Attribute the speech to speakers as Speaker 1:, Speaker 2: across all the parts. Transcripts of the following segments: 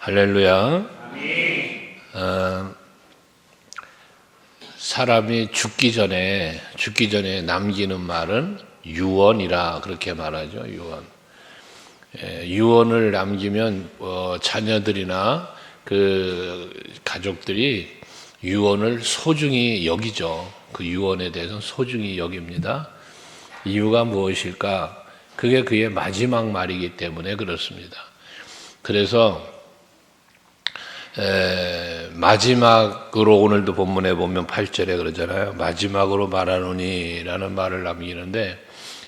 Speaker 1: 할렐루야. 사람이 죽기 전에 남기는 말은 유언이라 그렇게 말하죠. 유언. 유언을 남기면 자녀들이나 그 가족들이 유언을 소중히 여기죠. 그 유언에 대해서는 소중히 여깁니다. 이유가 무엇일까? 그게 그의 마지막 말이기 때문에 그렇습니다. 그래서 마지막으로 오늘도 본문에 보면 8절에 그러잖아요. 마지막으로 말하노니 라는 말을 남기는데,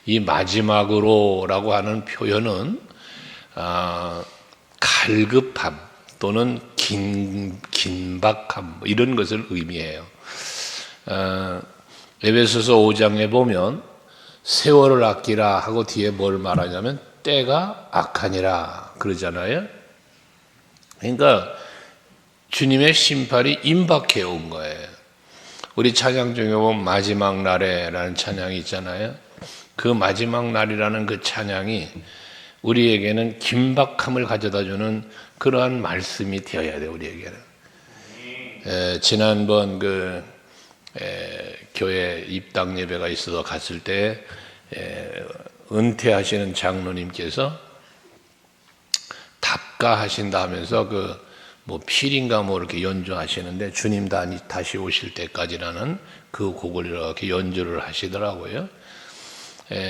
Speaker 1: 이 마지막으로라고 하는 표현은 갈급함 또는 긴박함 이런 것을 의미해요. 에베소서 5장에 보면 세월을 아끼라 하고 뒤에 뭘 말하냐면 때가 악하니라 그러잖아요. 그러니까 주님의 심판이 임박해 온 거예요. 우리 찬양 중에 보면 마지막 날에라는 찬양이 있잖아요. 그 마지막 날이라는 그 찬양이 우리에게는 긴박함을 가져다주는 그러한 말씀이 되어야 돼요. 우리에게는. 지난번 교회 입당 예배가 있어서 갔을 때 은퇴하시는 장로님께서 답가하신다 하면서 필인가 이렇게 연주하시는데, 주님 다시 오실 때까지라는 그 곡을 이렇게 연주를 하시더라고요.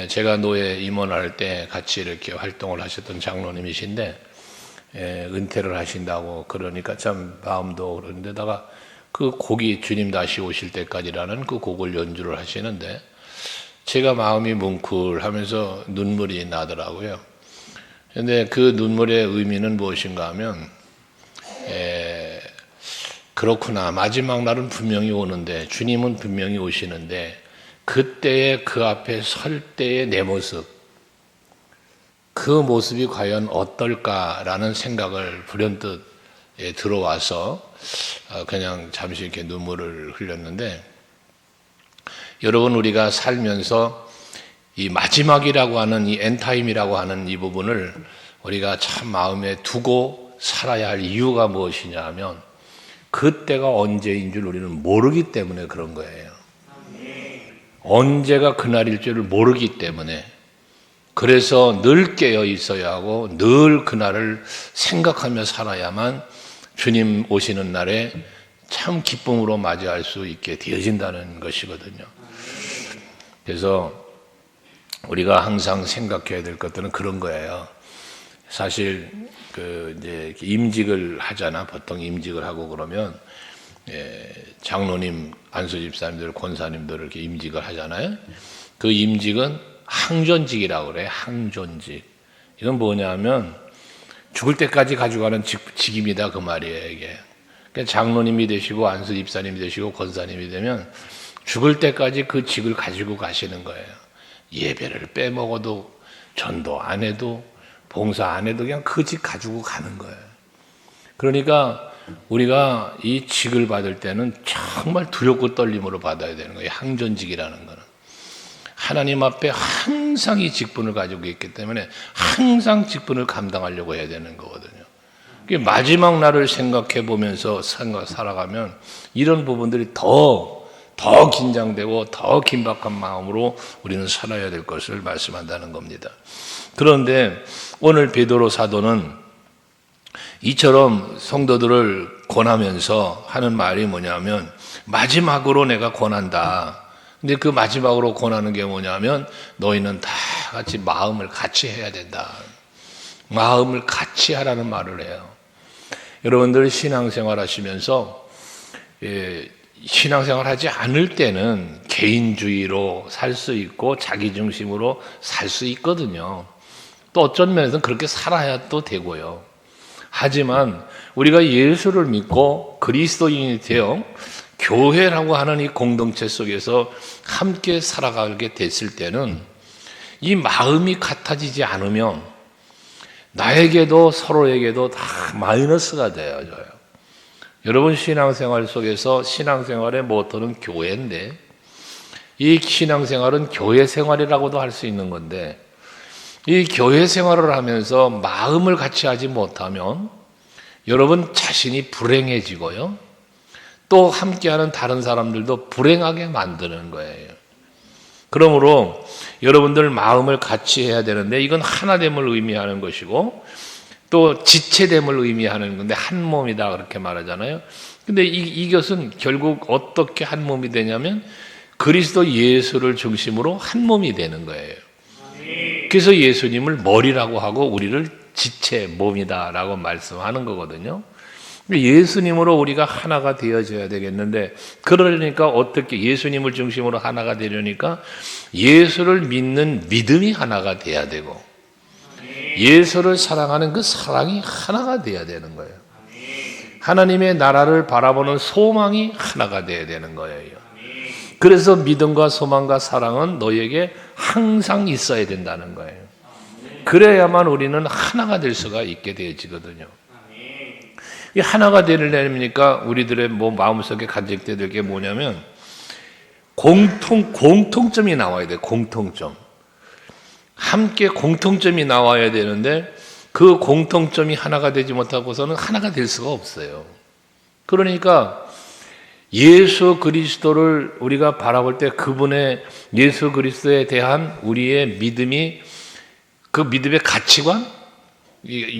Speaker 1: 제가 노예 임원할 때 같이 이렇게 활동을 하셨던 장로님이신데, 은퇴를 하신다고 그러니까 참 마음도 그런데다가 그 곡이 주님 다시 오실 때까지라는 그 곡을 연주를 하시는데, 제가 마음이 뭉클하면서 눈물이 나더라고요. 근데 그 눈물의 의미는 무엇인가 하면, 그렇구나, 마지막 날은 분명히 오는데, 주님은 분명히 오시는데, 그때의 그 앞에 설 때의 내 모습, 그 모습이 과연 어떨까라는 생각을 불현듯 들어와서 그냥 잠시 이렇게 눈물을 흘렸는데, 여러분, 우리가 살면서 이 마지막이라고 하는, 이 엔타임이라고 하는 이 부분을 우리가 참 마음에 두고 살아야 할 이유가 무엇이냐 하면, 그때가 언제인 줄 우리는 모르기 때문에 그런 거예요. 언제가 그날일 줄을 모르기 때문에, 그래서 늘 깨어 있어야 하고 늘 그날을 생각하며 살아야만 주님 오시는 날에 참 기쁨으로 맞이할 수 있게 되어진다는 것이거든요. 그래서 우리가 항상 생각해야 될 것들은 그런 거예요. 사실 이제 임직을 하잖아. 보통 임직을 하고 그러면 장로님, 안수집사님들, 권사님들 이렇게 임직을 하잖아요. 그 임직은 항존직이라고 그래. 항존직. 이건 뭐냐면 죽을 때까지 가져가는 직입니다. 그 말이에요, 이게. 그러니까 장로님이 되시고 안수집사님이 되시고 권사님이 되면 죽을 때까지 그 직을 가지고 가시는 거예요. 예배를 빼먹어도, 전도 안 해도, 봉사 안 해도 그냥 그 직 가지고 가는 거예요. 그러니까 우리가 이 직을 받을 때는 정말 두렵고 떨림으로 받아야 되는 거예요. 항존직이라는 거는. 하나님 앞에 항상 이 직분을 가지고 있기 때문에 항상 직분을 감당하려고 해야 되는 거거든요. 마지막 날을 생각해 보면서 살아가면 이런 부분들이 더 긴장되고 더 긴박한 마음으로 우리는 살아야 될 것을 말씀한다는 겁니다. 그런데 오늘 베드로 사도는 이처럼 성도들을 권하면서 하는 말이 뭐냐면, 마지막으로 내가 권한다. 근데 그 마지막으로 권하는 게 뭐냐면, 너희는 다 같이 마음을 같이 해야 된다. 마음을 같이 하라는 말을 해요. 여러분들 신앙생활 하시면서 신앙생활 하지 않을 때는 개인주의로 살 수 있고 자기중심으로 살 수 있거든요. 또 어쩐 면에서는 그렇게 살아야 또 되고요. 하지만 우리가 예수를 믿고 그리스도인이 되어 교회라고 하는 이 공동체 속에서 함께 살아가게 됐을 때는 이 마음이 같아지지 않으면 나에게도 서로에게도 다 마이너스가 되어져요. 여러분, 신앙생활 속에서 신앙생활의 모토는 교회인데, 이 신앙생활은 교회 생활이라고도 할 수 있는 건데, 이 교회 생활을 하면서 마음을 같이 하지 못하면 여러분 자신이 불행해지고요. 또 함께하는 다른 사람들도 불행하게 만드는 거예요. 그러므로 여러분들 마음을 같이 해야 되는데 이건 하나됨을 의미하는 것이고 또 지체됨을 의미하는 건데 한 몸이다 그렇게 말하잖아요. 근데 이것은 결국 어떻게 한 몸이 되냐면 그리스도 예수를 중심으로 한 몸이 되는 거예요. 그래서 예수님을 머리라고 하고 우리를 지체 몸이다라고 말씀하는 거거든요. 예수님으로 우리가 하나가 되어져야 되겠는데 그러니까 어떻게 예수님을 중심으로 하나가 되려니까 예수를 믿는 믿음이 하나가 돼야 되고 예수를 사랑하는 그 사랑이 하나가 돼야 되는 거예요. 하나님의 나라를 바라보는 소망이 하나가 돼야 되는 거예요. 그래서 믿음과 소망과 사랑은 너에게 항상 있어야 된다는 거예요. 그래야만 우리는 하나가 될 수가 있게 되어지거든요. 이 하나가 되려니까 우리들의 마음속에 간직될 게 뭐냐면 공통점이 나와야 돼요. 공통점. 함께 공통점이 나와야 되는데 그 공통점이 하나가 되지 못하고서는 하나가 될 수가 없어요. 그러니까 예수 그리스도를 우리가 바라볼 때 그분의 예수 그리스도에 대한 우리의 믿음이 그 믿음의 가치관,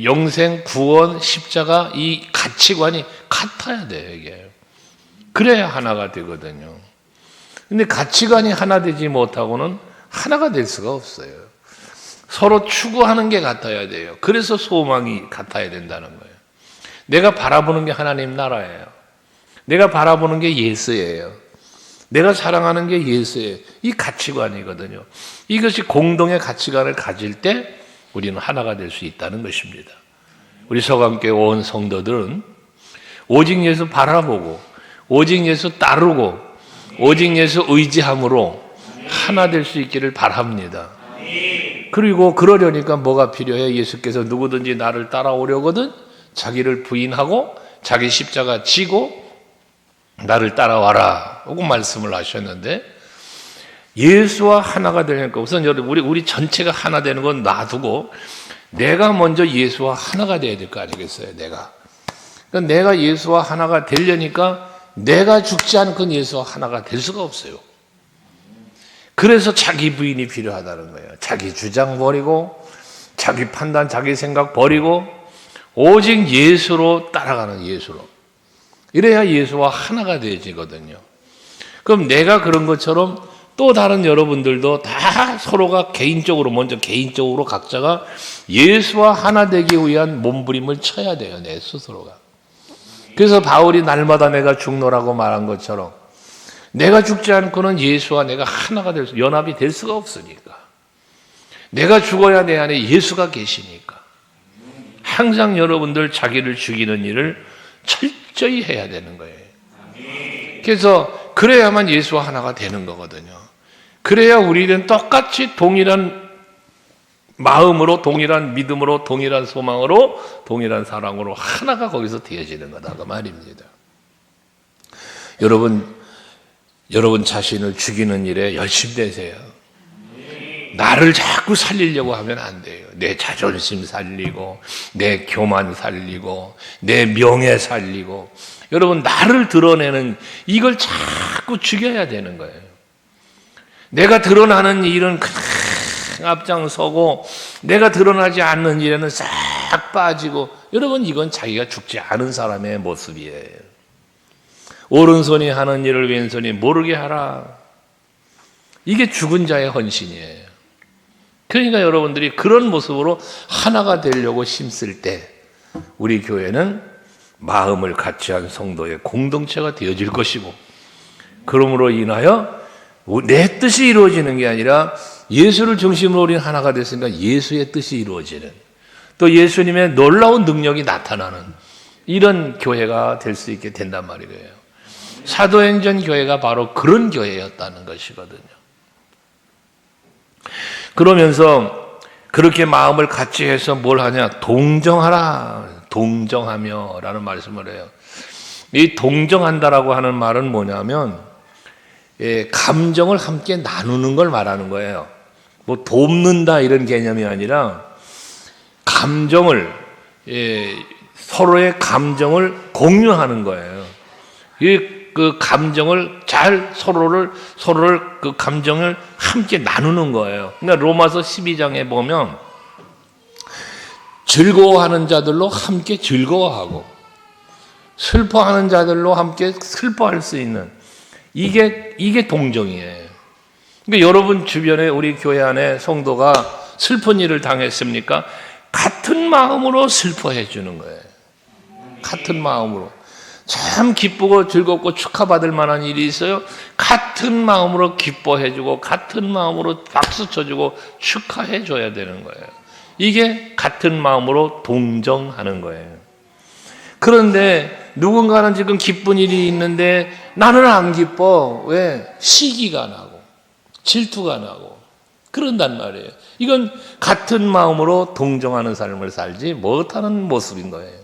Speaker 1: 영생, 구원, 십자가 이 가치관이 같아야 돼요. 이게. 그래야 하나가 되거든요. 근데 가치관이 하나 되지 못하고는 하나가 될 수가 없어요. 서로 추구하는 게 같아야 돼요. 그래서 소망이 같아야 된다는 거예요. 내가 바라보는 게 하나님 나라예요. 내가 바라보는 게 예수예요. 내가 사랑하는 게 예수예요. 이 가치관이거든요. 이것이 공동의 가치관을 가질 때 우리는 하나가 될 수 있다는 것입니다. 우리 서강교회 온 성도들은 오직 예수 바라보고 오직 예수 따르고 오직 예수 의지함으로 하나 될 수 있기를 바랍니다. 그리고 그러려니까 뭐가 필요해? 예수께서 누구든지 나를 따라오려거든 자기를 부인하고 자기 십자가 지고 나를 따라와라 라고 말씀을 하셨는데 예수와 하나가 되니까 우선 우리 전체가 하나 되는 건 놔두고 내가 먼저 예수와 하나가 돼야 될 거 아니겠어요? 그러니까 내가 예수와 하나가 되려니까 내가 죽지 않고 예수와 하나가 될 수가 없어요. 그래서 자기 부인이 필요하다는 거예요. 자기 주장 버리고 자기 판단, 자기 생각 버리고 오직 예수로 따라가는 예수로. 이래야 예수와 하나가 되어지거든요. 그럼 내가 그런 것처럼 또 다른 여러분들도 다 서로가 먼저 개인적으로 각자가 예수와 하나 되기 위한 몸부림을 쳐야 돼요. 내 스스로가. 그래서 바울이 날마다 내가 죽노라고 말한 것처럼 내가 죽지 않고는 예수와 내가 하나가 연합이 될 수가 없으니까. 내가 죽어야 내 안에 예수가 계시니까. 항상 여러분들 자기를 죽이는 일을 철저히 해야 되는 거예요. 그래서 그래야만 예수와 하나가 되는 거거든요. 그래야 우리는 똑같이 동일한 마음으로, 동일한 믿음으로, 동일한 소망으로, 동일한 사랑으로 하나가 거기서 되어지는 거다 그 말입니다. 여러분 자신을 죽이는 일에 열심히 되세요. 나를 자꾸 살리려고 하면 안 돼요. 내 자존심 살리고 내 교만 살리고 내 명예 살리고 여러분 나를 드러내는 이걸 자꾸 죽여야 되는 거예요. 내가 드러나는 일은 앞장서고 내가 드러나지 않는 일에는 싹 빠지고 여러분 이건 자기가 죽지 않은 사람의 모습이에요. 오른손이 하는 일을 왼손이 모르게 하라. 이게 죽은 자의 헌신이에요. 그러니까 여러분들이 그런 모습으로 하나가 되려고 힘쓸 때 우리 교회는 마음을 같이 한 성도의 공동체가 되어질 것이고 그러므로 인하여 내 뜻이 이루어지는 게 아니라 예수를 중심으로 우리는 하나가 됐으니까 예수의 뜻이 이루어지는 또 예수님의 놀라운 능력이 나타나는 이런 교회가 될 수 있게 된단 말이에요. 사도행전 교회가 바로 그런 교회였다는 것이거든요. 그러면서 그렇게 마음을 같이 해서 뭘 하냐? 동정하라. 동정하며 라는 말씀을 해요. 이 동정한다라고 하는 말은 뭐냐면 감정을 함께 나누는 걸 말하는 거예요. 뭐 돕는다 이런 개념이 아니라 감정을 서로의 감정을 공유하는 거예요. 그 감정을 잘 서로를 그 감정을 함께 나누는 거예요. 그러니까 로마서 12장에 보면 즐거워하는 자들로 함께 즐거워하고 슬퍼하는 자들로 함께 슬퍼할 수 있는 이게 동정이에요. 그러니까 여러분 주변에 우리 교회 안에 성도가 슬픈 일을 당했습니까? 같은 마음으로 슬퍼해 주는 거예요. 같은 마음으로. 참 기쁘고 즐겁고 축하받을 만한 일이 있어요. 같은 마음으로 기뻐해 주고 같은 마음으로 박수 쳐주고 축하해 줘야 되는 거예요. 이게 같은 마음으로 동정하는 거예요. 그런데 누군가는 지금 기쁜 일이 있는데 나는 안 기뻐. 왜? 시기가 나고 질투가 나고 그런단 말이에요. 이건 같은 마음으로 동정하는 삶을 살지 못하는 모습인 거예요.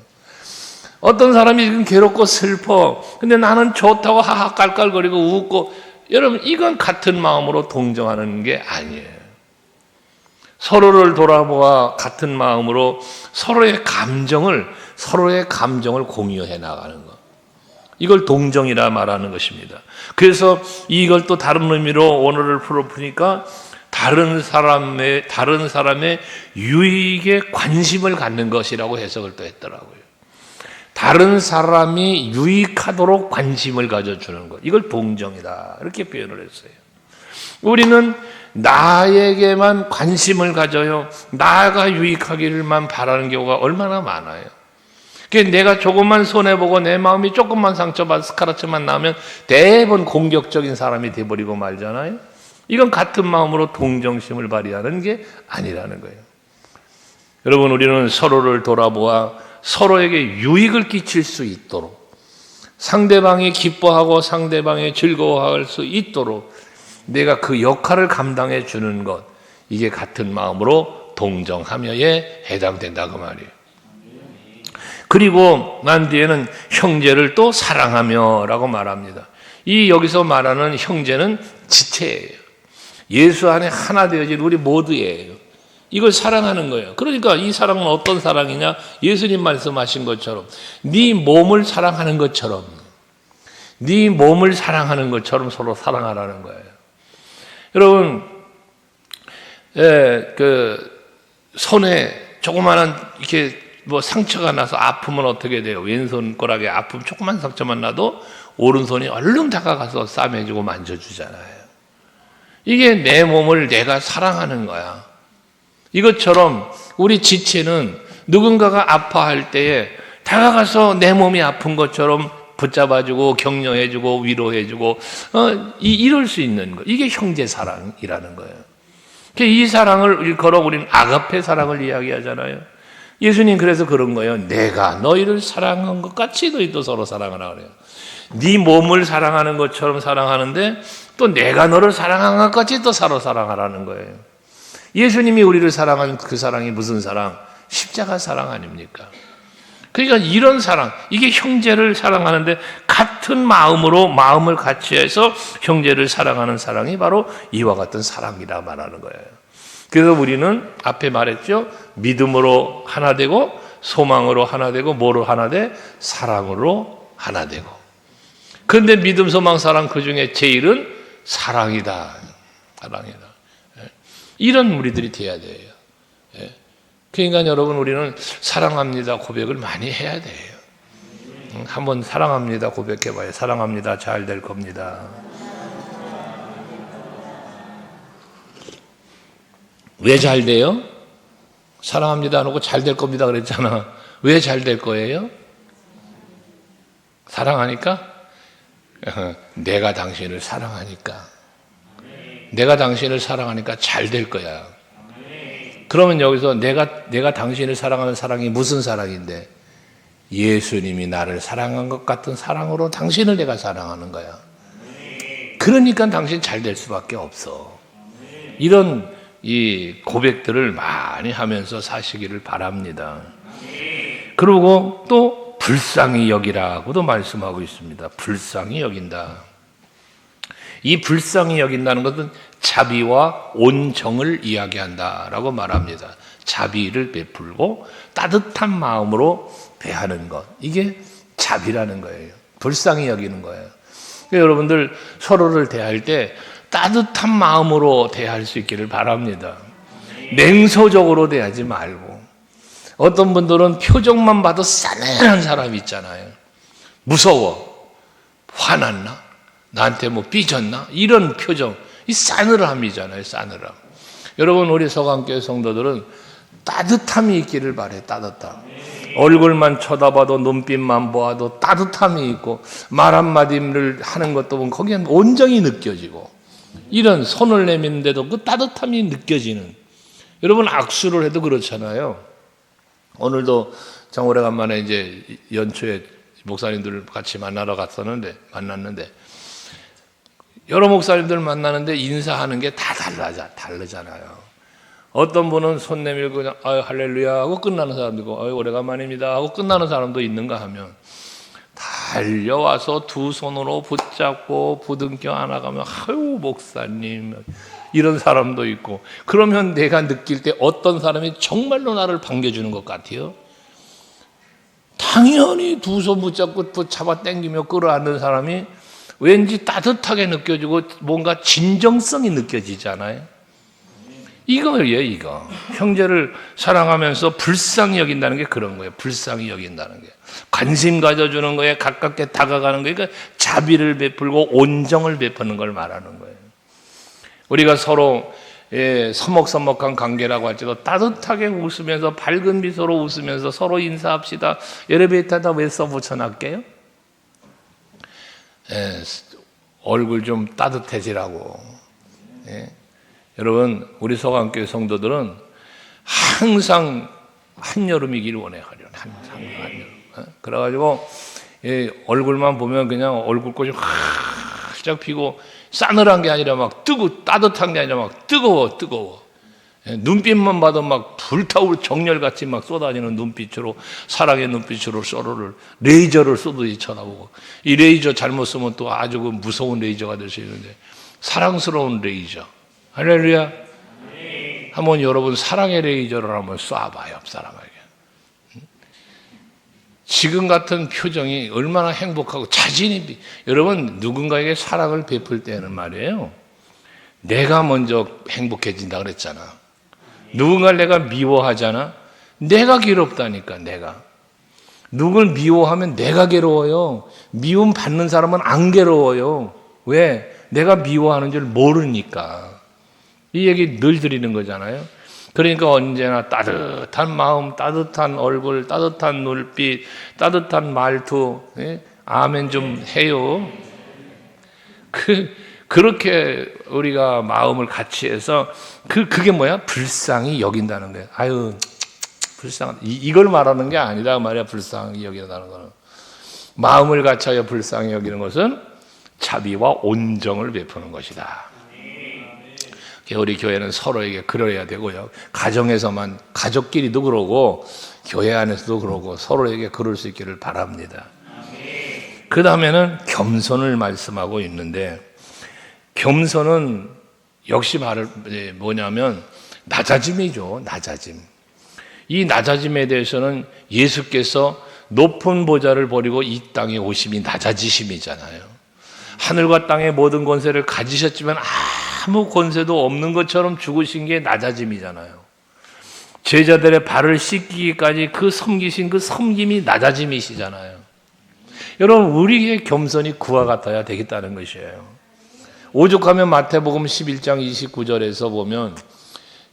Speaker 1: 어떤 사람이 지금 괴롭고 슬퍼. 근데 나는 좋다고 하하 깔깔거리고 웃고. 여러분, 이건 같은 마음으로 동정하는 게 아니에요. 서로를 돌아보아 같은 마음으로 서로의 감정을 공유해 나가는 것. 이걸 동정이라 말하는 것입니다. 그래서 이걸 또 다른 의미로 오늘을 풀어보니까 다른 사람의 유익에 관심을 갖는 것이라고 해석을 또 했더라고요. 다른 사람이 유익하도록 관심을 가져주는 것. 이걸 동정이다. 이렇게 표현을 했어요. 우리는 나에게만 관심을 가져요. 나가 유익하기를만 바라는 경우가 얼마나 많아요. 그러니까 내가 조금만 손해보고 내 마음이 조금만 상처받아 스크래치만 나면 대부분 공격적인 사람이 돼버리고 말잖아요. 이건 같은 마음으로 동정심을 발휘하는 게 아니라는 거예요. 여러분, 우리는 서로를 돌아보아 서로에게 유익을 끼칠 수 있도록, 상대방이 기뻐하고 상대방이 즐거워할 수 있도록 내가 그 역할을 감당해 주는 것, 이게 같은 마음으로 동정하며에 해당된다 그 말이에요. 그리고 난 뒤에는 형제를 또 사랑하며 라고 말합니다. 이 여기서 말하는 형제는 지체예요. 예수 안에 하나 되어진 우리 모두예요. 이걸 사랑하는 거예요. 그러니까 이 사랑은 어떤 사랑이냐? 예수님 말씀하신 것처럼 네 몸을 사랑하는 것처럼 서로 사랑하라는 거예요. 여러분, 그 손에 조그마한 이렇게 뭐 상처가 나서 아프면 어떻게 돼요? 왼손가락에 아픔 조그만 상처만 나도 오른손이 얼른 다가가서 싸매주고 만져주잖아요. 이게 내 몸을 내가 사랑하는 거야. 이것처럼 우리 지체는 누군가가 아파할 때에 다가가서 내 몸이 아픈 것처럼 붙잡아주고 격려해주고 위로해주고 이럴 수 있는 거. 이게 형제 사랑이라는 거예요. 이 사랑을 일컬어 우리는 아가페 사랑을 이야기하잖아요. 예수님 그래서 그런 거예요. 내가 너희를 사랑한 것 같이 너희도 서로 사랑하라 그래요. 네 몸을 사랑하는 것처럼 사랑하는데 또 내가 너를 사랑한 것 같이 또 서로 사랑하라는 거예요. 예수님이 우리를 사랑한 그 사랑이 무슨 사랑? 십자가 사랑 아닙니까? 그러니까 이런 사랑, 이게 형제를 사랑하는데 같은 마음을 같이 해서 형제를 사랑하는 사랑이 바로 이와 같은 사랑이라 말하는 거예요. 그래서 우리는 앞에 말했죠. 믿음으로 하나 되고 소망으로 하나 되고 뭐로 하나 돼? 사랑으로 하나 되고. 그런데 믿음, 소망, 사랑 그 중에 제일은 사랑이다. 사랑이다. 이런 우리들이 돼야 돼요. 그러니까 여러분, 우리는 사랑합니다 고백을 많이 해야 돼요. 한번 사랑합니다 고백해봐요. 사랑합니다. 잘 될 겁니다. 왜 잘 돼요? 사랑합니다 안 하고 잘 될 겁니다 그랬잖아. 왜 잘 될 거예요? 사랑하니까? 내가 당신을 사랑하니까. 내가 당신을 사랑하니까 잘 될 거야. 그러면 여기서 내가 당신을 사랑하는 사랑이 무슨 사랑인데? 예수님이 나를 사랑한 것 같은 사랑으로 당신을 내가 사랑하는 거야. 그러니까 당신 잘 될 수밖에 없어. 이런 이 고백들을 많이 하면서 사시기를 바랍니다. 그리고 또 불쌍히 여기라고도 말씀하고 있습니다. 불쌍히 여긴다. 이 불쌍히 여긴다는 것은 자비와 온정을 이야기한다라고 말합니다. 자비를 베풀고 따뜻한 마음으로 대하는 것. 이게 자비라는 거예요. 불쌍히 여기는 거예요. 그러니까 여러분들 서로를 대할 때 따뜻한 마음으로 대할 수 있기를 바랍니다. 냉소적으로 대하지 말고. 어떤 분들은 표정만 봐도 싸늘한 사람이 있잖아요. 무서워. 화났나? 나한테 뭐 삐졌나? 이런 표정. 이 싸늘함이잖아요. 싸늘함. 여러분, 우리 서강교회 성도들은 따뜻함이 있기를 바래. 따뜻함. 얼굴만 쳐다봐도 눈빛만 보아도 따뜻함이 있고 말 한마디를 하는 것도 보면 거기에 온정이 느껴지고 이런 손을 내미는데도 그 따뜻함이 느껴지는. 여러분, 악수를 해도 그렇잖아요. 오늘도 참 오래간만에 이제 연초에 목사님들 같이 만났는데 여러 목사님들 만나는데 인사하는 게 다 다르잖아요. 어떤 분은 손 내밀고 그냥 아유 할렐루야 하고 끝나는 사람도 있고 아유 오래간만입니다 하고 끝나는 사람도 있는가 하면 달려와서 두 손으로 붙잡고 부둥켜 안아가면 아유 목사님 이런 사람도 있고. 그러면 내가 느낄 때 어떤 사람이 정말로 나를 반겨주는 것 같아요? 당연히 두 손 붙잡고 잡아 당기며 끌어안는 사람이 왠지 따뜻하게 느껴지고 뭔가 진정성이 느껴지잖아요. 이거예요, 이거. 형제를 사랑하면서 불쌍히 여긴다는 게 그런 거예요. 불쌍히 여긴다는 게. 관심 가져주는 거에 가깝게 다가가는 거예요. 그러니까 자비를 베풀고 온정을 베푸는 걸 말하는 거예요. 우리가 서로 서먹서먹한 관계라고 할지도 따뜻하게 웃으면서 밝은 미소로 웃으면서 서로 인사합시다. 엘리베이터에다 왜 써붙여놨게요? 얼굴 좀 따뜻해지라고. 여러분, 우리 서강교회 성도들은 항상 한여름이기를 원해요. 항상 한여름. 그래가지고 얼굴만 보면 그냥 얼굴꽃이 활짝 피고 싸늘한 게 아니라 막 따뜻한 게 아니라 막 뜨거워. 눈빛만 봐도 막 불타올 정열같이 막 쏟아지는 눈빛으로, 사랑의 눈빛으로 서로를 레이저를 쏘듯이 쳐다보고, 이 레이저 잘못 쓰면 또 아주 그 무서운 레이저가 될 수 있는데 사랑스러운 레이저. 할렐루야. 한번 여러분 사랑의 레이저를 한번 쏴봐요. 옆 사람에게. 지금 같은 표정이 얼마나 행복하고 자신이, 여러분 누군가에게 사랑을 베풀 때는 말이에요, 내가 먼저 행복해진다 그랬잖아. 누군가를 내가 미워하잖아. 내가 괴롭다니까. 내가 누굴 미워하면 내가 괴로워요. 미움 받는 사람은 안 괴로워요. 왜? 내가 미워하는 줄 모르니까. 이 얘기 늘 드리는 거잖아요. 그러니까 언제나 따뜻한 마음, 따뜻한 얼굴, 따뜻한 눈빛, 따뜻한 말투, 아멘 좀 해요. 그렇게 우리가 마음을 같이 해서 그게 뭐야? 불쌍히 여긴다는 거예요. 아유, 불쌍하다. 이걸 말하는 게 아니다 말이야. 불쌍히 여긴다는 거는. 마음을 같이하여 불쌍히 여기는 것은 자비와 온정을 베푸는 것이다. 우리 교회는 서로에게 그러해야 되고요. 가정에서만, 가족끼리도 그러고 교회 안에서도 그러고 서로에게 그럴 수 있기를 바랍니다. 그 다음에는 겸손을 말씀하고 있는데, 겸손은 역시 뭐냐면 낮아짐이죠. 낮아짐. 이 낮아짐에 대해서는 예수께서 높은 보좌를 버리고 이 땅에 오심이 낮아지심이잖아요. 하늘과 땅의 모든 권세를 가지셨지만 아무 권세도 없는 것처럼 죽으신 게 낮아짐이잖아요. 제자들의 발을 씻기기까지 그 섬기신 그 섬김이 낮아짐이시잖아요. 여러분, 우리의 겸손이 그와 같아야 되겠다는 것이에요. 오죽하면 마태복음 11장 29절에서 보면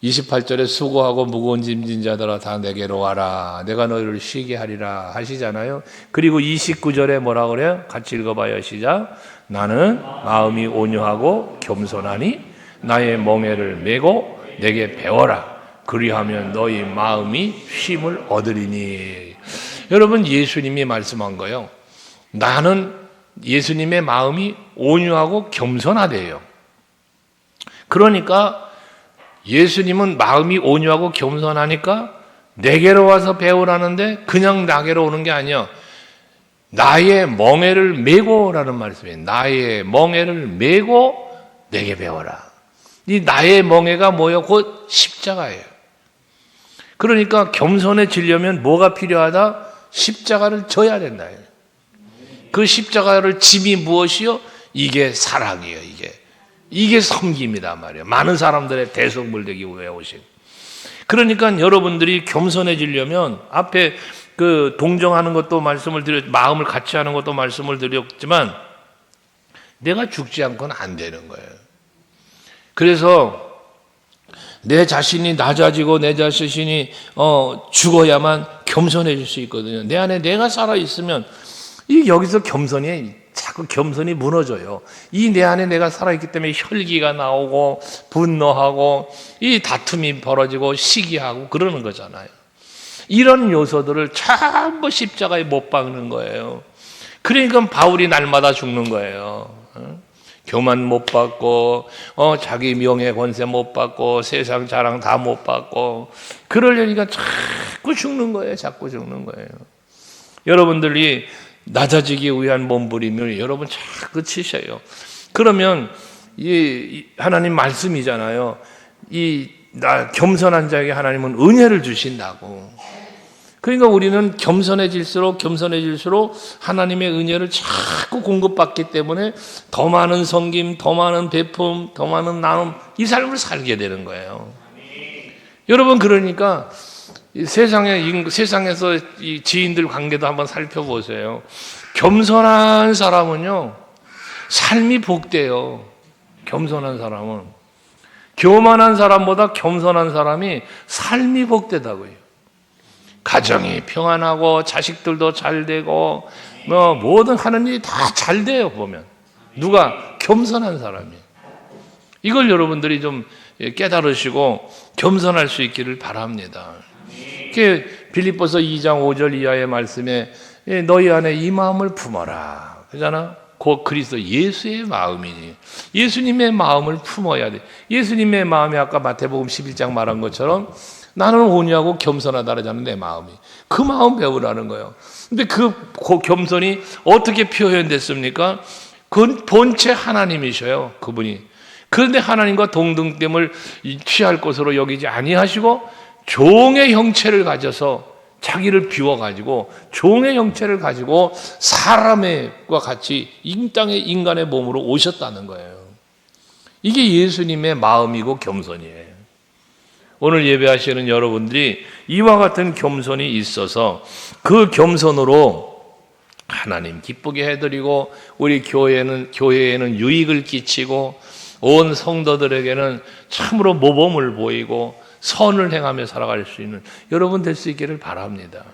Speaker 1: 28절에 수고하고 무거운 짐진 자들아 다 내게로 와라. 내가 너희를 쉬게 하리라 하시잖아요. 그리고 29절에 뭐라 그래요? 같이 읽어봐요. 시작. 나는 마음이 온유하고 겸손하니 나의 멍에를 메고 내게 배워라. 그리하면 너희 마음이 쉼을 얻으리니. 여러분, 예수님이 말씀한 거예요. 나는 예수님의 마음이 온유하고 겸손하대요. 그러니까 예수님은 마음이 온유하고 겸손하니까 내게로 와서 배우라는데 그냥 나게로 오는 게 아니야. 나의 멍에를 메고라는 말씀이에요. 나의 멍에를 메고 내게 배워라. 이 나의 멍에가 뭐예요? 곧 십자가예요. 그러니까 겸손해지려면 뭐가 필요하다? 십자가를 져야 된다. 그 십자가를 짐이 무엇이요? 이게 사랑이에요. 이게 섬김이다 말이에요. 많은 사람들의 대속물되기 위해 오신. 그러니까 여러분들이 겸손해지려면 앞에 그 동정하는 것도 말씀을 드렸, 마음을 같이 하는 것도 말씀을 드렸지만 내가 죽지 않고는 안 되는 거예요. 그래서 내 자신이 낮아지고 내 자신이 죽어야만 겸손해질 수 있거든요. 내 안에 내가 살아 있으면 여기서 자꾸 겸손이 무너져요. 이 내 안에 내가 살아있기 때문에 혈기가 나오고 분노하고 이 다툼이 벌어지고 시기하고 그러는 거잖아요. 이런 요소들을 전부 십자가에 못 박는 거예요. 그러니까 바울이 날마다 죽는 거예요. 교만 못 받고 자기 명예 권세 못 받고 세상 자랑 다 못 받고 그러려니까 자꾸 죽는 거예요. 자꾸 죽는 거예요. 여러분들이 낮아지기 위한 몸부림을 여러분 자꾸 치셔요. 그러면 이 하나님 말씀이잖아요. 겸손한 자에게 하나님은 은혜를 주신다고. 그러니까 우리는 겸손해질수록 하나님의 은혜를 자꾸 공급받기 때문에 더 많은 섬김, 더 많은 베품, 더 많은 나눔, 이 삶을 살게 되는 거예요. 여러분, 그러니까 세상에서 이 지인들 관계도 한번 살펴보세요. 겸손한 사람은요, 삶이 복돼요. 겸손한 사람은. 교만한 사람보다 겸손한 사람이 삶이 복되다고요. 가정이 평안하고 자식들도 잘 되고 모든 하는 일이 다 잘 돼요. 보면 누가? 겸손한 사람이. 이걸 여러분들이 좀 깨달으시고 겸손할 수 있기를 바랍니다. 빌립보서 2장 5절 이하의 말씀에 너희 안에 이 마음을 품어라 그러잖아. 곧 그리스도 예수의 마음이니 예수님의 마음을 품어야 돼. 예수님의 마음이 아까 마태복음 11장 말한 것처럼 나는 온유하고 겸손하다 그러잖아요. 내 마음이. 그 마음 배우라는 거예요. 근데 그 겸손이 어떻게 표현됐습니까? 그 본체 하나님이셔요. 그분이. 그런데 하나님과 동등됨을 취할 것으로 여기지 아니하시고 종의 형체를 가져서 자기를 비워가지고 종의 형체를 가지고 사람과 같이 이 땅의 인간의 몸으로 오셨다는 거예요. 이게 예수님의 마음이고 겸손이에요. 오늘 예배하시는 여러분들이 이와 같은 겸손이 있어서 그 겸손으로 하나님 기쁘게 해드리고 우리 교회에는 유익을 끼치고 온 성도들에게는 참으로 모범을 보이고 선을 행하며 살아갈 수 있는 여러분 될 수 있기를 바랍니다.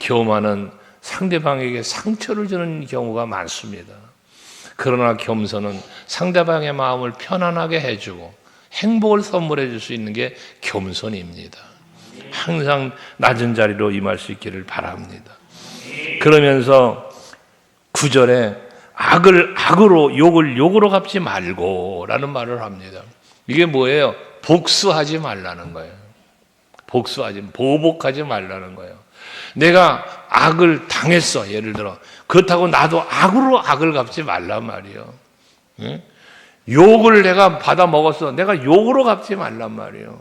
Speaker 1: 교만은 상대방에게 상처를 주는 경우가 많습니다. 그러나 겸손은 상대방의 마음을 편안하게 해주고 행복을 선물해 줄 수 있는 게 겸손입니다. 항상 낮은 자리로 임할 수 있기를 바랍니다. 그러면서 9절에 악을 악으로 욕을 욕으로 갚지 말고 라는 말을 합니다. 이게 뭐예요? 복수하지 말라는 거예요. 보복하지 말라는 거예요. 내가 악을 당했어. 예를 들어. 그렇다고 나도 악으로 악을 갚지 말란 말이에요. 응? 욕을 내가 받아 먹었어. 내가 욕으로 갚지 말란 말이에요.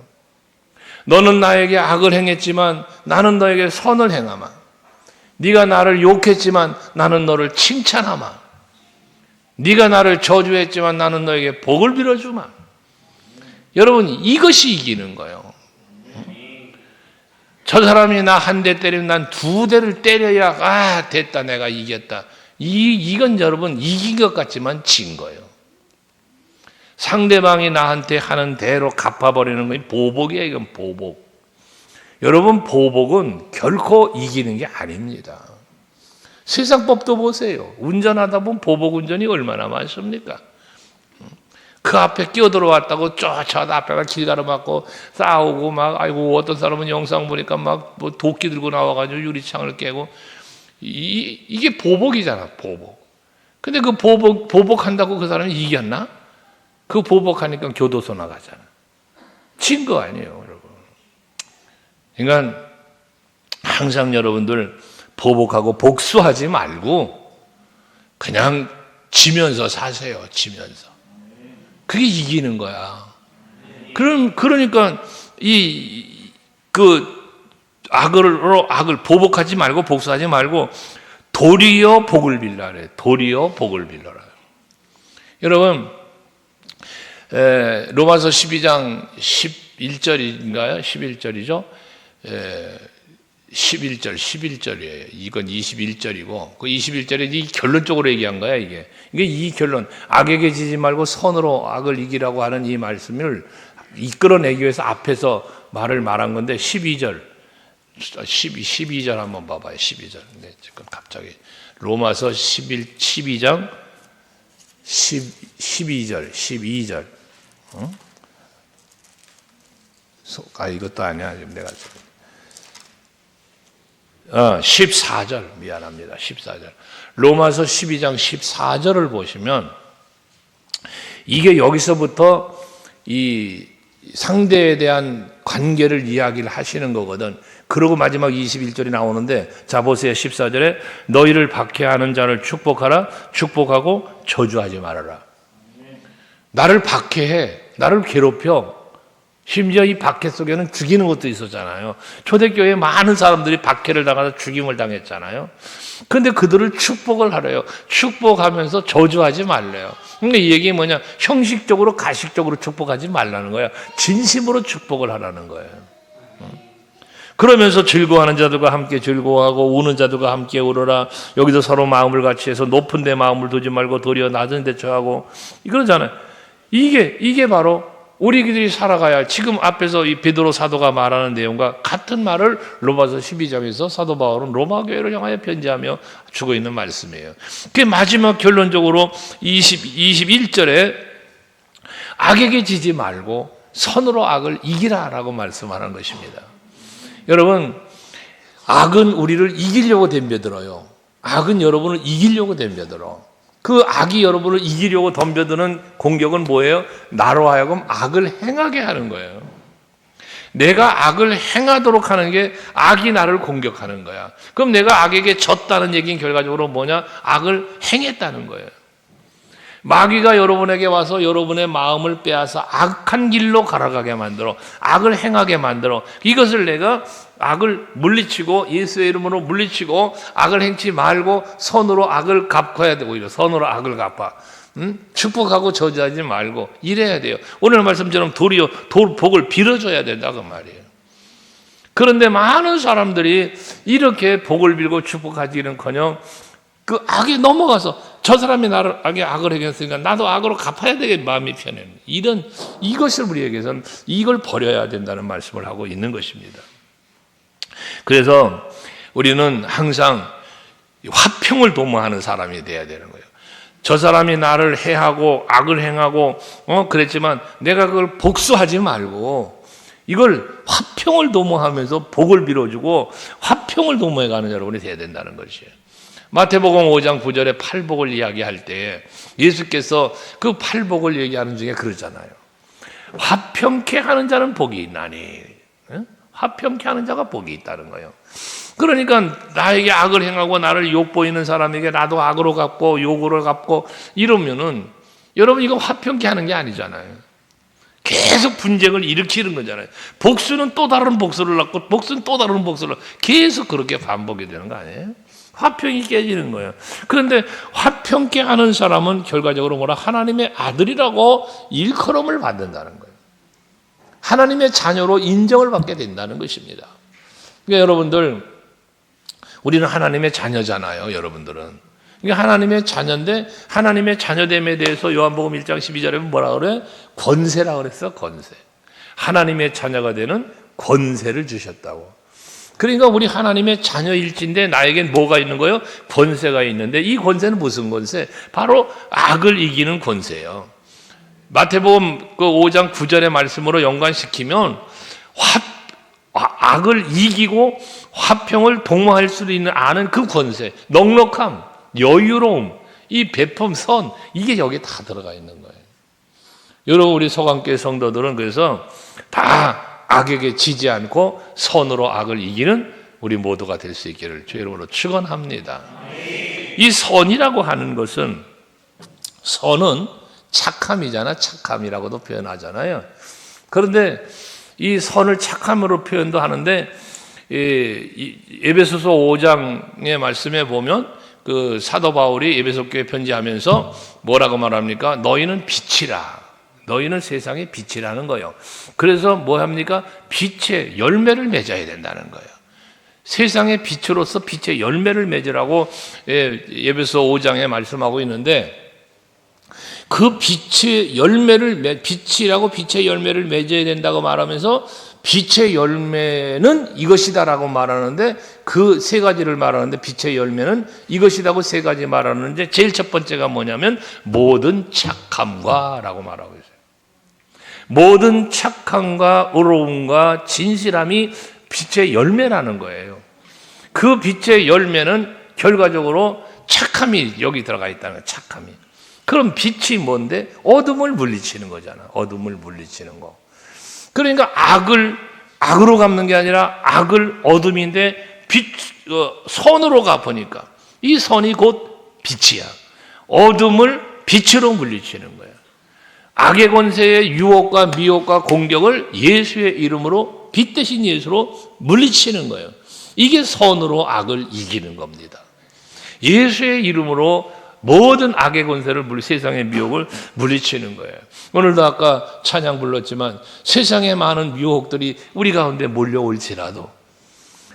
Speaker 1: 너는 나에게 악을 행했지만 나는 너에게 선을 행하마. 네가 나를 욕했지만 나는 너를 칭찬하마. 네가 나를 저주했지만 나는 너에게 복을 빌어주마. 여러분, 이것이 이기는 거예요. 저 사람이 나 한 대 때리면 난 두 대를 때려야 됐다, 내가 이겼다. 이건 여러분 이긴 것 같지만 진 거예요. 상대방이 나한테 하는 대로 갚아버리는 건 보복이에요. 이건 보복. 여러분, 보복은 결코 이기는 게 아닙니다. 세상 법도 보세요. 운전하다 보면 보복 운전이 얼마나 많습니까? 그 앞에 끼어들어왔다고 쫓아다 앞에가 길 가로막고 싸우고 막, 아이고, 어떤 사람은 영상 보니까 막 뭐 도끼 들고 나와가지고 유리창을 깨고, 이게 보복이잖아, 보복. 근데 그 보복한다고 그 사람이 이겼나? 그 보복하니까 교도소 나가잖아. 진 거 아니에요, 여러분. 그러니까 항상 여러분들 보복하고 복수하지 말고 그냥 지면서 사세요, 지면서. 그게 이기는 거야. 그러니까 악을 보복하지 말고 복수하지 말고 도리어 복을 빌라 그래. 도리어 복을 빌라라. 여러분, 로마서 12장 11절인가요? 11절이죠. 11절이에요. 이건 21절이고, 그 21절에 이 결론적으로 얘기한 거야, 이게 이 결론. 악에게 지지 말고 선으로 악을 이기라고 하는 이 말씀을 이끌어내기 위해서 앞에서 말한 건데, 12절 한번 봐봐요. 12절. 네, 지금 갑자기. 로마서 12장 12절. 응? 이것도 아니야. 지금 내가 14절. 미안합니다. 14절. 로마서 12장 14절을 보시면 이게 여기서부터 이 상대에 대한 관계를 이야기를 하시는 거거든. 그러고 마지막 21절이 나오는데, 자 보세요. 14절에 너희를 박해하는 자를 축복하라. 축복하고 저주하지 말아라. 나를 박해해. 나를 괴롭혀. 심지어 이 박해 속에는 죽이는 것도 있었잖아요. 초대교회에 많은 사람들이 박해를 당해서 죽임을 당했잖아요. 그런데 그들을 축복을 하래요. 축복하면서 저주하지 말래요. 그러니까 이 얘기 뭐냐? 형식적으로 가식적으로 축복하지 말라는 거야. 진심으로 축복을 하라는 거예요. 그러면서 즐거워하는 자들과 함께 즐거워하고 우는 자들과 함께 울어라. 여기서 서로 마음을 같이 해서 높은 데 마음을 두지 말고 도리어 낮은 데 처하고, 그러잖아요. 이게 바로 우리들이 살아가야 할, 지금 앞에서 이 베드로 사도가 말하는 내용과 같은 말을 로마서 12장에서 사도 바울은 로마 교회를 향하여 편지하며 주고 있는 말씀이에요. 그 마지막 결론적으로 21절에 악에게 지지 말고 선으로 악을 이기라라고 말씀하는 것입니다. 여러분, 악은 우리를 이기려고 덤벼들어요. 악은 여러분을 이기려고 덤벼들어. 그 악이 여러분을 이기려고 덤벼드는 공격은 뭐예요? 나로 하여금 악을 행하게 하는 거예요. 내가 악을 행하도록 하는 게 악이 나를 공격하는 거야. 그럼 내가 악에게 졌다는 얘기는 결과적으로 뭐냐? 악을 행했다는 거예요. 마귀가 여러분에게 와서 여러분의 마음을 빼앗아 악한 길로 걸어가게 만들어, 악을 행하게 만들어, 이것을 내가 악을 물리치고 예수의 이름으로 물리치고 악을 행치 말고 선으로 악을 갚아야 되고, 오히려 선으로 악을 갚아. 축복하고 저주하지 말고 이래야 돼요. 오늘 말씀처럼 도리어 복을 빌어줘야 된다 그 말이에요. 그런데 많은 사람들이 이렇게 복을 빌고 축복하지는커녕 그 악에 넘어가서 저 사람이 나를 악을 행했으니까 나도 악으로 갚아야 되게 마음이 편해요. 이것을 우리에게서는 이걸 버려야 된다는 말씀을 하고 있는 것입니다. 그래서 우리는 항상 화평을 도모하는 사람이 돼야 되는 거예요. 저 사람이 나를 해하고 악을 행하고 그랬지만 내가 그걸 복수하지 말고 이걸 화평을 도모하면서 복을 빌어주고 화평을 도모해가는 여러분이 돼야 된다는 것이에요. 마태복음 5장 9절에 팔복을 이야기할 때 예수께서 그 팔복을 얘기하는 중에 그러잖아요. 화평케 하는 자는 복이 있나니. 화평케 하는 자가 복이 있다는 거예요. 그러니까 나에게 악을 행하고 나를 욕보이는 사람에게 나도 악으로 갚고 욕으로 갚고 이러면은 여러분 이거 화평케 하는 게 아니잖아요. 계속 분쟁을 일으키는 거잖아요. 복수는 또 다른 복수를 낳고 복수는 또 다른 복수를 계속 그렇게 반복이 되는 거 아니에요? 화평이 깨지는 거예요. 그런데 화평케 하는 사람은 결과적으로 뭐라? 하나님의 아들이라고 일컬음을 받는다는 거예요. 하나님의 자녀로 인정을 받게 된다는 것입니다. 그러니까 여러분들, 우리는 하나님의 자녀잖아요. 여러분들은. 그러니까 하나님의 자녀인데 하나님의 자녀됨에 대해서 요한복음 1장 12절에 뭐라 그래? 권세라 그랬어. 권세. 하나님의 자녀가 되는 권세를 주셨다고. 그러니까 우리 하나님의 자녀일진데 나에겐 뭐가 있는 거예요? 권세가 있는데 이 권세는 무슨 권세? 바로 악을 이기는 권세예요. 마태복음 5장 9절의 말씀으로 연관시키면 악을 이기고 화평을 도모할 수 있는 아는 그 권세, 넉넉함, 여유로움, 이 베품, 선, 이게 여기에 다 들어가 있는 거예요. 여러분, 우리 서강교회 성도들은 그래서 다 악에게 지지 않고 선으로 악을 이기는 우리 모두가 될 수 있기를 주의 이름으로 축원합니다. 이 선이라고 하는 것은, 선은 착함이잖아. 착함이라고도 표현하잖아요. 그런데 이 선을 착함으로 표현도 하는데, 에베소서 5장의 말씀에 보면 그 사도 바울이 에베소 교회 편지하면서 뭐라고 말합니까? 너희는 빛이라. 너희는 세상의 빛이라는 거예요. 그래서 뭐 합니까? 빛의 열매를 맺어야 된다는 거예요. 세상의 빛으로서 빛의 열매를 맺으라고 에베소 5장에 말씀하고 있는데, 그 빛의 열매를, 빛이라고 빛의 열매를 맺어야 된다고 말하면서 빛의 열매는 이것이다라고 말하는데, 그 세 가지를 말하는데 빛의 열매는 이것이라고 세 가지 말하는데, 제일 첫 번째가 뭐냐면 모든 착함과 라고 말하고 있어요. 모든 착함과 의로움과 진실함이 빛의 열매라는 거예요. 그 빛의 열매는 결과적으로 착함이 여기 들어가 있다는 거예요. 착함이. 그럼 빛이 뭔데? 어둠을 물리치는 거잖아. 어둠을 물리치는 거. 그러니까 악으로 갚는 게 아니라 악을 어둠인데 선으로 갚으니까 이 선이 곧 빛이야. 어둠을 빛으로 물리치는 거야. 악의 권세의 유혹과 미혹과 공격을 예수의 이름으로, 빛 대신 예수로 물리치는 거예요. 이게 선으로 악을 이기는 겁니다. 예수의 이름으로 모든 악의 권세를 세상의 미혹을 물리치는 거예요. 오늘도 아까 찬양 불렀지만 세상의 많은 유혹들이 우리 가운데 몰려올지라도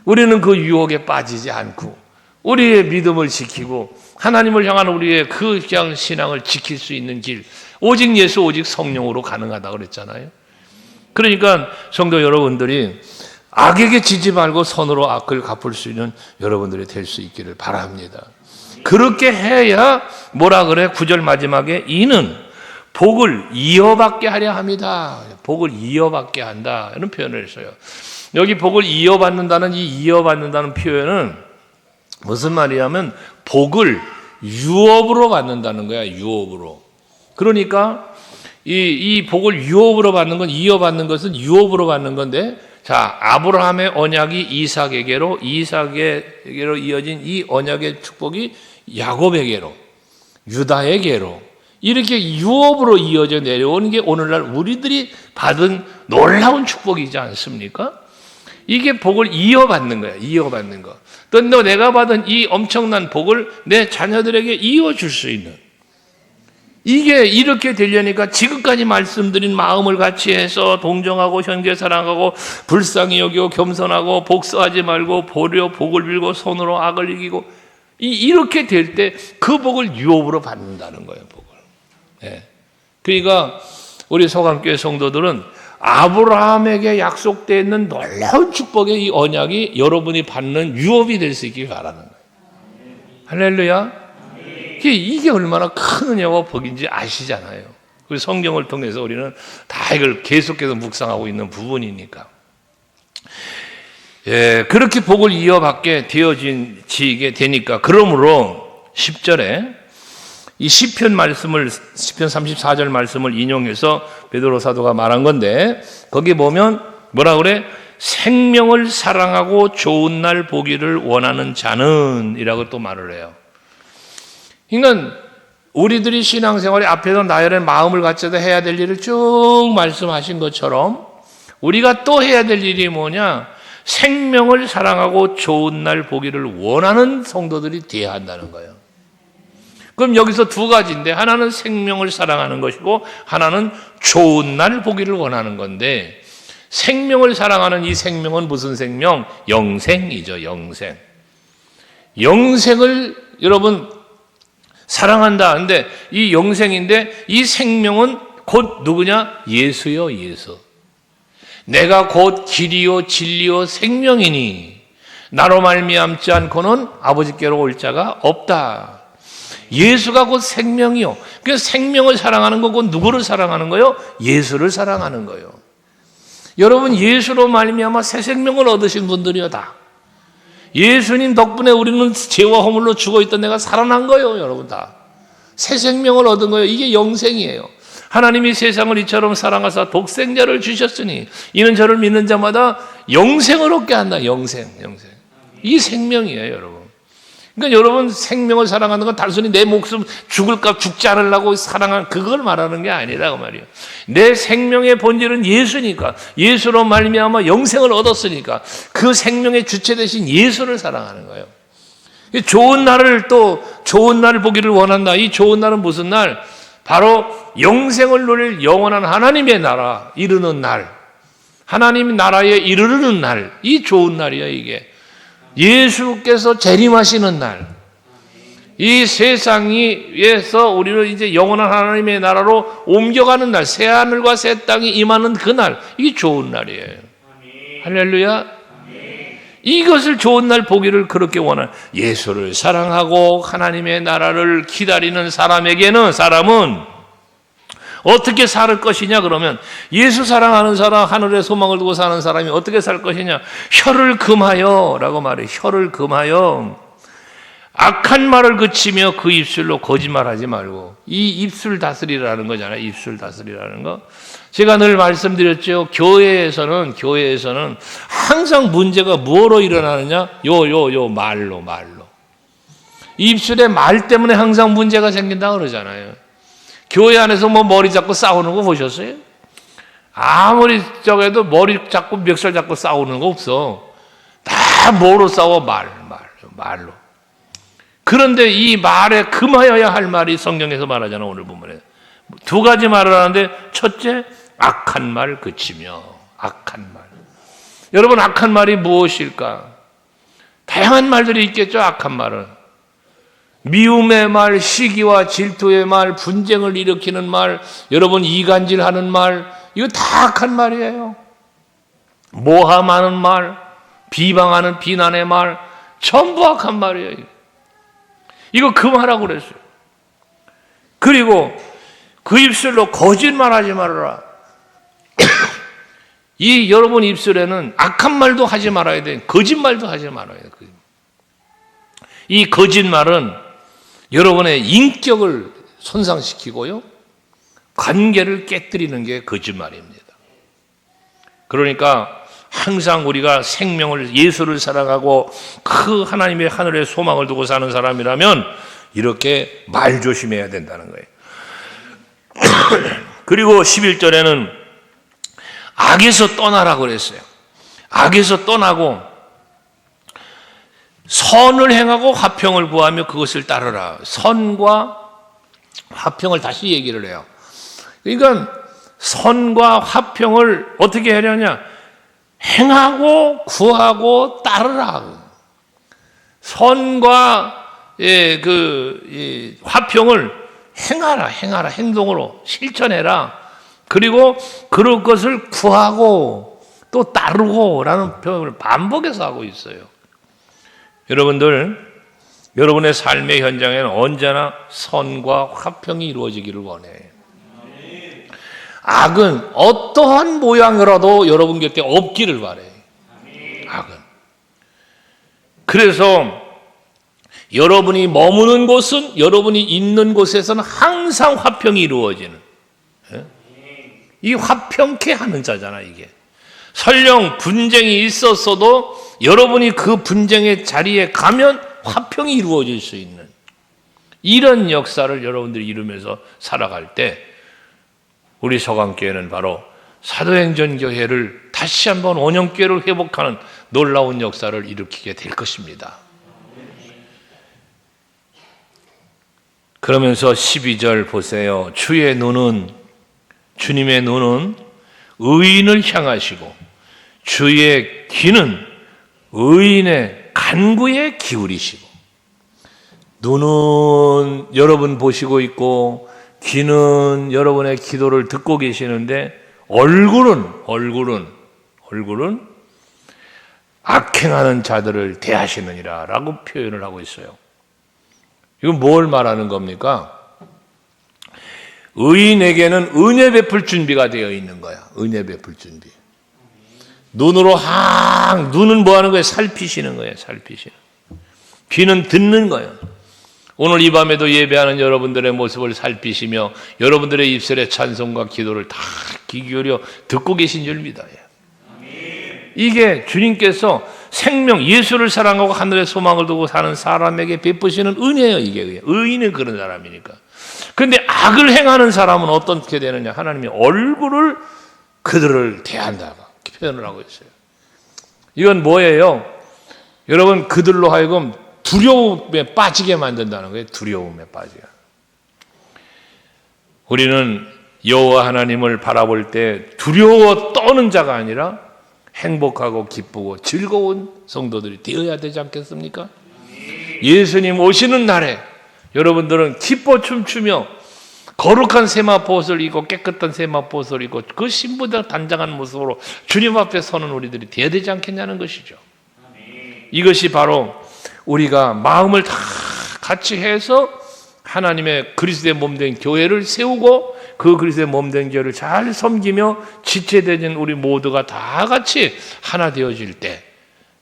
Speaker 1: 우리는 그 유혹에 빠지지 않고 우리의 믿음을 지키고 하나님을 향한 우리의 그 그냥 신앙을 지킬 수 있는 길, 오직 예수, 오직 성령으로 가능하다고 그랬잖아요. 그러니까 성도 여러분들이 악에게 지지 말고 선으로 악을 갚을 수 있는 여러분들이 될 수 있기를 바랍니다. 그렇게 해야 뭐라 그래? 9절 마지막에 이는 복을 이어받게 하려 합니다. 복을 이어받게 한다. 이런 표현을 했어요. 여기 복을 이어받는다는 이 이어받는다는 표현은 무슨 말이냐면 복을 유업으로 받는다는 거야. 유업으로. 그러니까 이 복을 유업으로 받는 건, 이어받는 것은 유업으로 받는 건데, 자, 아브라함의 언약이 이삭에게로, 이삭에게로 이어진 이 언약의 축복이 야곱에게로, 유다에게로 이렇게 유업으로 이어져 내려오는 게 오늘날 우리들이 받은 놀라운 축복이지 않습니까? 이게 복을 이어받는 거야. 이어받는 거. 또 내가 받은 이 엄청난 복을 내 자녀들에게 이어줄 수 있는, 이게 이렇게 되려니까 지금까지 말씀드린 마음을 같이 해서 동정하고 형제 사랑하고 불쌍히 여기고 겸손하고 복수하지 말고 보려 복을 빌고 손으로 악을 이기고, 이렇게 될 때 그 복을 유업으로 받는다는 거예요. 복을. 예. 그러니까 우리 소강교회 성도들은 아브라함에게 약속되어 있는 놀라운 축복의 이 언약이 여러분이 받는 유업이 될 수 있길 바라는 거예요. 할렐루야. 이게 얼마나 큰 은혜와 복인지 아시잖아요. 우리 성경을 통해서 우리는 다 이걸 계속해서 묵상하고 있는 부분이니까. 예, 그렇게 복을 이어받게 되어지게 되니까, 그러므로 10절에 이 시편 말씀을, 시편 34절 말씀을 인용해서 베드로 사도가 말한 건데, 거기 보면 뭐라 그래? 생명을 사랑하고 좋은 날 보기를 원하는 자는 이라고 또 말을 해요. 그러니까 우리들이 신앙생활에 앞에서 나열의 마음을 갖춰서 해야 될 일을 쭉 말씀하신 것처럼 우리가 또 해야 될 일이 뭐냐? 생명을 사랑하고 좋은 날 보기를 원하는 성도들이 되어야 한다는 거예요. 그럼 여기서 두 가지인데, 하나는 생명을 사랑하는 것이고 하나는 좋은 날 보기를 원하는 건데, 생명을 사랑하는 이 생명은 무슨 생명? 영생이죠. 영생. 영생을 여러분 사랑한다. 근데 이 영생인데 이 생명은 곧 누구냐? 예수요, 예수. 내가 곧 길이요 진리요 생명이니 나로 말미암지 않고는 아버지께로 올 자가 없다. 예수가 곧 생명이요. 그래서 생명을 사랑하는 거, 곧 누구를 사랑하는 거요? 예수를 사랑하는 거요. 여러분, 예수로 말미암아 새 생명을 얻으신 분들이요, 다. 예수님 덕분에 우리는 죄와 허물로 죽어있던 내가 살아난 거예요, 여러분 다. 새 생명을 얻은 거예요. 이게 영생이에요. 하나님이 세상을 이처럼 사랑하사 독생자를 주셨으니 이는 저를 믿는 자마다 영생을 얻게 한다. 영생. 이 생명이에요, 여러분. 그러니까 여러분, 생명을 사랑하는 건 단순히 내 목숨 죽을까 죽지 않으려고 사랑하는 그걸 말하는 게 아니라고 말이에요. 내 생명의 본질은 예수니까, 예수로 말미암아 영생을 얻었으니까 그 생명의 주체 되신 예수를 사랑하는 거예요. 좋은 날을 또 좋은 날을 보기를 원한다. 이 좋은 날은 무슨 날? 바로 영생을 누릴 영원한 하나님의 나라 이르는 날, 하나님 나라에 이르르는 날, 이 좋은 날이야. 이게 예수께서 재림하시는 날, 이 세상에서 우리를 이제 영원한 하나님의 나라로 옮겨가는 날, 새 하늘과 새 땅이 임하는 그 날, 이게 좋은 날이에요. 할렐루야. 이것을 좋은 날 보기를 그렇게 원하는, 예수를 사랑하고 하나님의 나라를 기다리는 사람은 어떻게 살 것이냐? 그러면 예수 사랑하는 사람, 하늘에 소망을 두고 사는 사람이 어떻게 살 것이냐? 혀를 금하여 라고 말해요. 혀를 금하여 악한 말을 그치며 그 입술로 거짓말하지 말고. 이 입술 다스리라는 거잖아요. 입술 다스리라는 거. 제가 늘 말씀드렸죠. 교회에서는 항상 문제가 뭐로 일어나느냐? 말로. 입술의 말 때문에 항상 문제가 생긴다 그러잖아요. 교회 안에서 뭐 머리 잡고 싸우는 거 보셨어요? 아무리 저게도 머리 잡고 멱살 잡고 싸우는 거 없어. 다 뭐로 싸워? 말로. 그런데 이 말에 금하여야 할 말이 성경에서 말하잖아. 오늘 본문에 두 가지 말을 하는데, 첫째, 악한 말 그치며. 악한 말. 여러분, 악한 말이 무엇일까? 다양한 말들이 있겠죠. 악한 말은 미움의 말, 시기와 질투의 말, 분쟁을 일으키는 말, 여러분 이간질하는 말, 이거 다 악한 말이에요. 모함하는 말, 비방하는 비난의 말, 전부 악한 말이에요. 이거 금하라고 그랬어요. 그리고 그 입술로 거짓말하지 말아라. 이 여러분 입술에는 악한 말도 하지 말아야 돼. 거짓말도 하지 말아야 돼. 이 거짓말은 여러분의 인격을 손상시키고요, 관계를 깨뜨리는 게 거짓말입니다. 그러니까 항상 우리가 생명을, 예수를 사랑하고 그 하나님의 하늘에 소망을 두고 사는 사람이라면 이렇게 말 조심해야 된다는 거예요. 그리고 11절에는 악에서 떠나라고 그랬어요. 악에서 떠나고 선을 행하고 화평을 구하며 그것을 따르라. 선과 화평을 다시 얘기를 해요. 그러니까 선과 화평을 어떻게 하려냐? 행하고 구하고 따르라. 선과 화평을 행하라. 행동으로 실천해라. 그리고 그런 것을 구하고 또 따르고라는 표현을 반복해서 하고 있어요. 여러분들, 여러분의 삶의 현장에는 언제나 선과 화평이 이루어지기를 원해요. 악은 어떠한 모양이라도 여러분 곁에 없기를 바래요. 악은. 그래서 여러분이 머무는 곳은, 여러분이 있는 곳에서는 항상 화평이 이루어지는, 이 화평케 하는 자잖아. 이게 설령 분쟁이 있었어도 여러분이 그 분쟁의 자리에 가면 화평이 이루어질 수 있는 이런 역사를 여러분들이 이루면서 살아갈 때, 우리 서강교회는 바로 사도행전 교회를 다시 한번 원형교회를 회복하는 놀라운 역사를 일으키게 될 것입니다. 그러면서 12절 보세요. 주님의 눈은 의인을 향하시고 주의 귀는 의인의 간구에 기울이시고. 눈은 여러분 보시고 있고 귀는 여러분의 기도를 듣고 계시는데 얼굴은 악행하는 자들을 대하시느니라 라고 표현을 하고 있어요. 이건 뭘 말하는 겁니까? 의인에게는 은혜 베풀 준비가 되어 있는 거야. 은혜 베풀 준비. 눈은 뭐 하는 거예요? 살피시는 거예요. 귀는 듣는 거예요. 오늘 이 밤에도 예배하는 여러분들의 모습을 살피시며 여러분들의 입술의 찬송과 기도를 다 귀 기울여 듣고 계신 줄 믿어요. 이게 주님께서 생명, 예수를 사랑하고 하늘의 소망을 두고 사는 사람에게 베푸시는 은혜예요. 이게 의인은 그런 사람이니까. 그런데 악을 행하는 사람은 어떻게 되느냐? 하나님이 얼굴을 그들을 대한다 이렇게 표현을 하고 있어요. 이건 뭐예요? 여러분, 그들로 하여금 두려움에 빠지게 만든다는 거예요. 두려움에 빠지게. 우리는 여호와 하나님을 바라볼 때 두려워 떠는 자가 아니라 행복하고 기쁘고 즐거운 성도들이 되어야 되지 않겠습니까? 예수님 오시는 날에 여러분들은 기뻐 춤추며 거룩한 세마포옷을 입고 깨끗한 세마포옷을 입고 그 신부들 단장한 모습으로 주님 앞에 서는 우리들이 되어야 되지 않겠냐는 것이죠. 이것이 바로 우리가 마음을 다 같이 해서 하나님의 그리스도의 몸된 교회를 세우고 그 그리스도의 몸된 교회를 잘 섬기며 지체되는 우리 모두가 다 같이 하나 되어질 때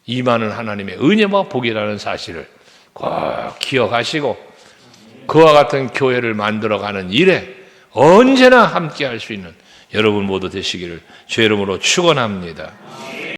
Speaker 1: 임하는 하나님의 은혜와 복이라는 사실을 꼭 기억하시고 그와 같은 교회를 만들어가는 일에 언제나 함께 할 수 있는 여러분 모두 되시기를 주의 이름으로 축원합니다.